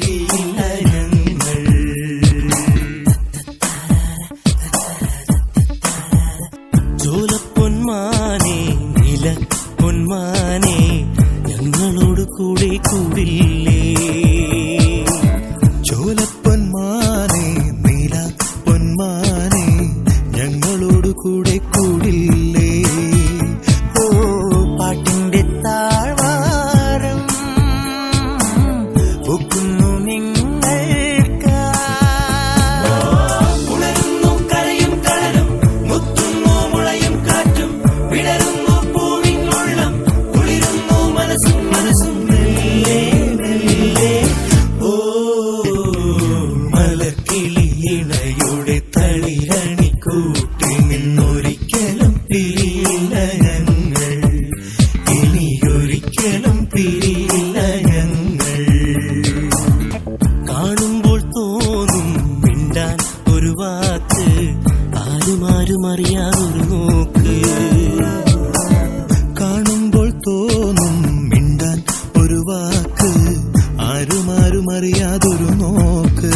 പിരിയില്ല ഞങ്ങൾ. ചോലപ്പൊന്മാനെ നില പൊന്മാനെ ഞങ്ങളോട് കൂടെ കൂടില്ലേ. ചോലപ്പൊന്മാനെ നീല പൊന്മാനെ ഞങ്ങളോട് കൂടെ കൂടില്ലേ. ഓ പാട്ടിന്റെ താഴ്വാരം ഒക്കുന്നു നിങ്ങൾക്ക്. ഉണരുന്നു കരയും കടലും മുത്തുന്നു മുളയും കാറ്റും വിടരുന്നു പൂവിനുള്ളം കുളിരുന്നു മനസ്സും മനസ്സും മെല്ലെ മെല്ലെ. ഓ മലർക്കിളിയിണയുടെ തളിരണി കൂട്ടി നിന്നൊരിക്കലും പിരിയില്ല ഞങ്ങൾ. ഇനിയൊരിക്കലും പിരിയില്ല ഞങ്ങൾ. കാണുമ്പോൾ തോന്നും മിണ്ടാൻ ഒരു വാക്ക്, ആരുമാരും അറിയാതൊരു നോക്ക്. കാണുമ്പോൾ തോന്നും മിണ്ടാൻ ഒരു വാക്ക്, ആരുമാരും അറിയാതൊരു നോക്ക്.